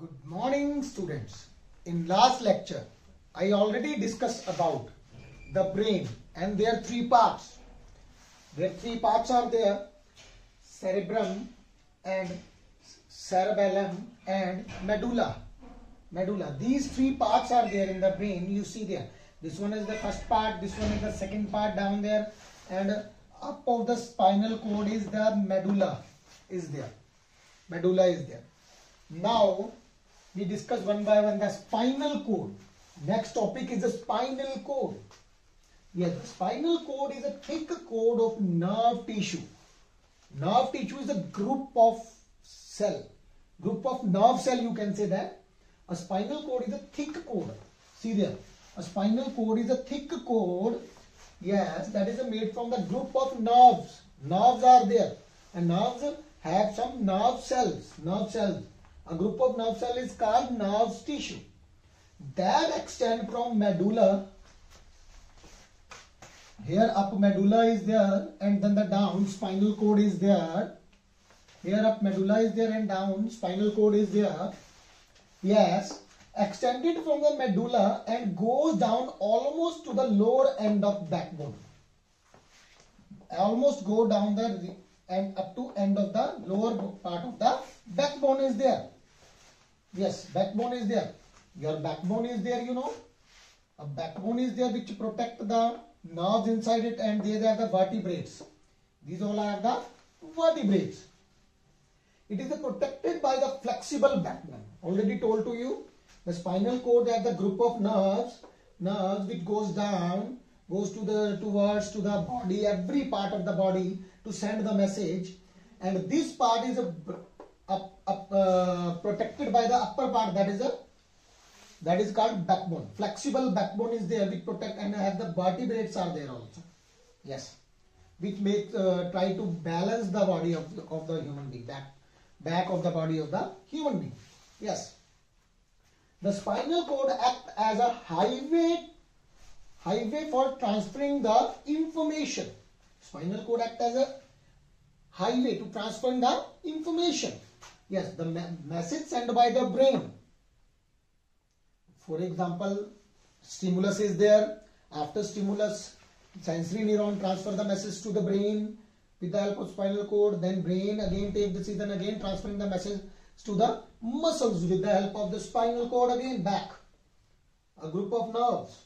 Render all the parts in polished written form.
Good morning, students. In last lecture, I already discussed about the brain and their three parts. Their three parts are there: cerebrum and cerebellum and medulla. These three parts are there in the brain. You see there. This one is the first part. This one is the second part down there. And up of the spinal cord is the medulla. Medulla is there. Now we discuss one by one the spinal cord. Next topic is the spinal cord. Yes, the spinal cord is a thick cord of nerve tissue. Nerve tissue is a group of nerve cell, you can say that. A spinal cord is a thick cord. See there. A spinal cord is a thick cord. Yes, that is made from the group of nerves. Nerves are there. And nerves have some nerve cells. A group of nerve cells is called nerve tissue. That extend from medulla. Here up medulla is there, and then the down spinal cord is there. Here up medulla is there and down spinal cord is there. Yes, extended from the medulla and goes down almost to the lower end of backbone. Almost go down the and up to end of the lower part of the backbone is there. Yes, backbone is there. Your backbone is there, you know. A backbone is there which protect the nerves inside it, and these are the vertebrates. These all are the vertebrates. It is protected by the flexible backbone. Already told to you, the spinal cord are the group of nerves which goes down, goes towards the body, every part of the body to send the message, and this part is protected by the upper part, that is called backbone. Flexible backbone is there which protect, and have the vertebrates are there also. Yes, which try to balance the body of the human being, back of the body of the human being. Yes, the spinal cord act as a highway for transferring the information. Spinal cord act as a highway to transfer the information. Yes, the message sent by the brain. For example, stimulus is there. After stimulus, sensory neuron transfer the message to the brain with the help of spinal cord. Then brain again take decision, again transferring the message to the muscles with the help of the spinal cord, again back. A group of nerves,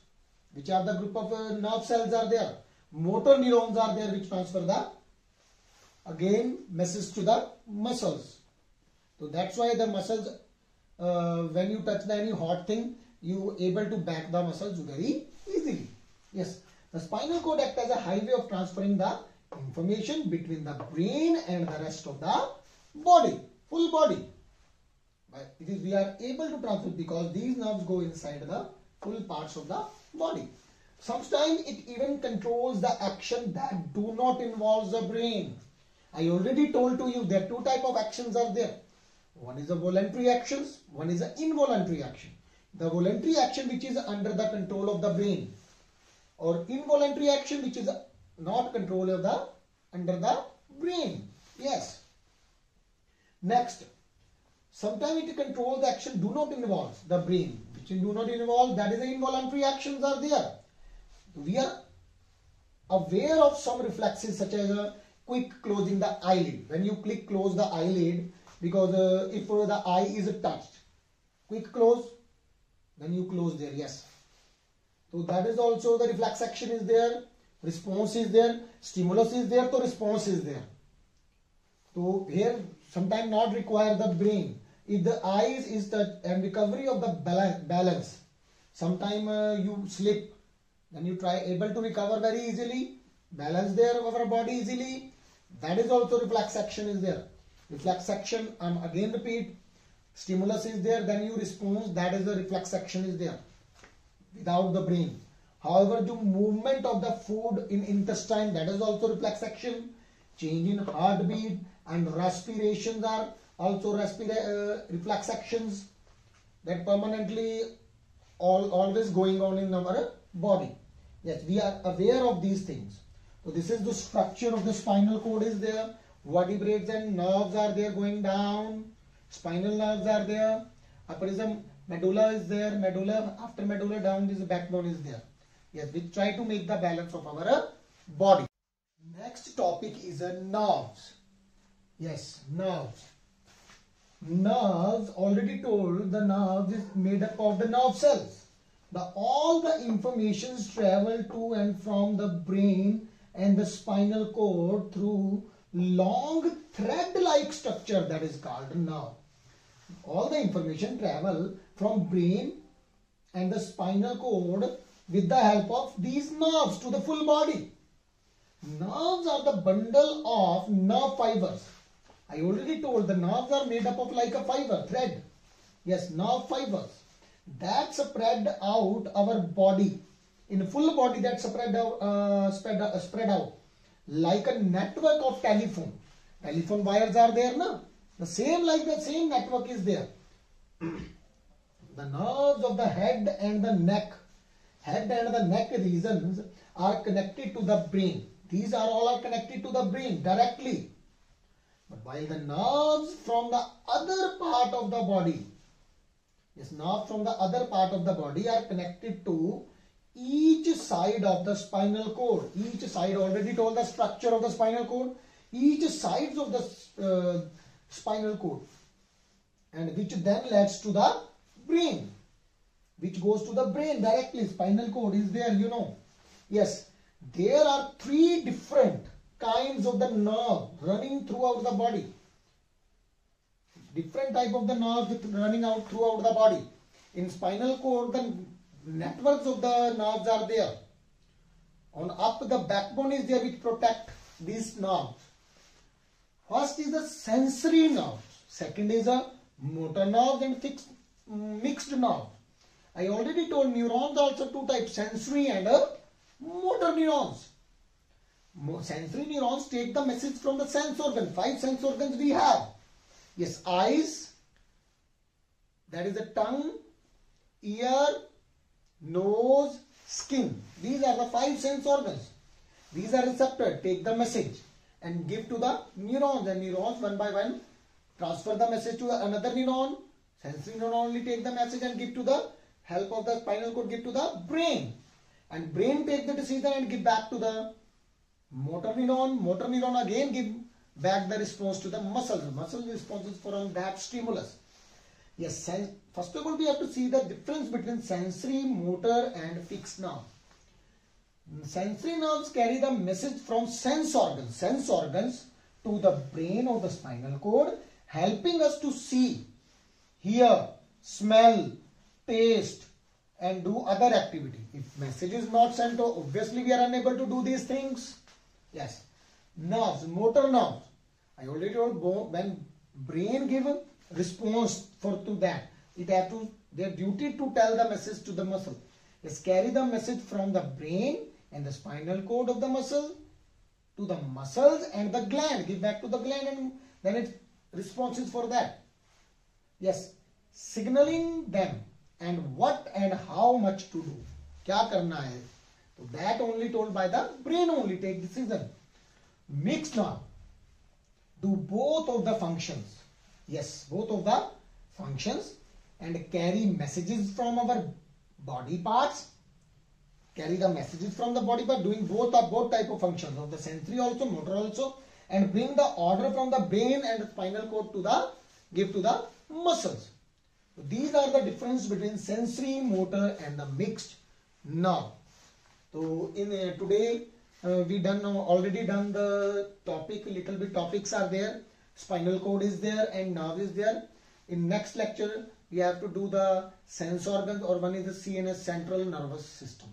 which are the group of nerve cells are there. Motor neurons are there which transfer the again message to the muscles. So that's why the muscles, when you touch any hot thing, you able to back the muscles very easily. Yes, the spinal cord acts as a highway of transferring the information between the brain and the rest of the body, full body. But we are able to transfer because these nerves go inside the full parts of the body. Sometimes it even controls the action that do not involve the brain. I already told to you that two type of actions are there. One is a voluntary actions, one is an involuntary action. The voluntary action which is under the control of the brain, or involuntary action which is not control of the under the brain. Yes. Next, sometimes it controls the action do not involve the brain, which do not involve, that is the involuntary actions are there. We are aware of some reflexes such as quick closing the eyelid. When you close the eyelid, because if the eye is touched, quick close, then you close there. Yes, so that is also the reflex action is there, response is there, stimulus is there, so response is there. So here sometimes not require the brain. If the eyes is touched and recovery of the balance, sometime you slip, then you try able to recover very easily, balance there of our body easily. That is also reflex action is there. Reflex action, again repeat, stimulus is there, then you respond, that is the reflex action is there without the brain. However, the movement of the food in intestine, that is also reflex action. Change in heartbeat and respirations are also reflex actions that permanently always going on in our body. Yes, we are aware of these things. So this is the structure of the spinal cord is there. Vertebrates and nerves are there going down. Spinal nerves are there. Upper is the medulla is there, medulla, after medulla down is the backbone is there. Yes, we try to make the balance of our body. Next topic is nerves. Yes, nerves. Nerves, already told, the nerves is made up of the nerve cells. All the informations travel to and from the brain and the spinal cord through long thread-like structure that is called nerve. All the information travel from brain and the spinal cord with the help of these nerves to the full body. Nerves are the bundle of nerve fibers. I already told the nerves are made up of like a fiber, thread. Yes, nerve fibers that spread out our body. In full body that spread out like a network of telephone. Telephone wires are there, na? The same network is there. The nerves of the head and the neck regions are connected to the brain. These are all connected to the brain directly. But while the nerves from the other part of the body, nerves from the other part of the body are connected to each side of the spinal cord. Each side, already told the structure of the spinal cord. Each sides of the spinal cord, and which then leads to the brain, which goes to the brain directly. Spinal cord is there, you know. Yes, there are 3 different kinds of the nerve running throughout the body. Different type of the nerves running out throughout the body. In spinal cord, the networks of the nerves are there. On up, the backbone is there which protect these nerves. First is the sensory nerve. Second is a motor nerve and mixed nerve. I already told neurons also 2 types, sensory and motor neurons. Sensory neurons take the message from the sense organ. 5 sense organs we have. Yes, eyes, that is the tongue, ear, nose, skin. These are the 5 sense organs. These are receptors, take the message and give to the neurons, and neurons one by one transfer the message to another neuron. Sensory neuron only take the message and give to the help of the spinal cord, give to the brain, and brain take the decision and give back to the motor neuron. Motor neuron again give back the response to the muscle. Muscle responses from that stimulus. Yes, first of all we have to see the difference between sensory, motor and fixed nerve. Sensory nerves carry the message from sense organs to the brain or the spinal cord, helping us to see, hear, smell, taste and do other activity. If message is not sent, obviously we are unable to do these things. Yes, nerves, motor nerves. I already told when brain give a response to that, it have to their duty to tell the message to the muscle. Let's carry the message from the brain and the spinal cord of the muscle to the muscles and the gland, give back to the gland, and then it responses for that. Yes, signaling them and what and how much to do. Kya karna hai? So that only told by the brain only take decision. Mixed nerve do both of the functions. Yes, both of the functions and carry messages from our body parts. Carry the messages from the body part, doing both type of functions of the sensory also, motor also, and bring the order from the brain and the spinal cord to the give to the muscles. So these are the difference between sensory, motor and the mixed nerve. So in today we already done the topic, little bit topics are there. Spinal cord is there and nerve is there. In next lecture we have to do the sense organs, or one is the CNS, central nervous system.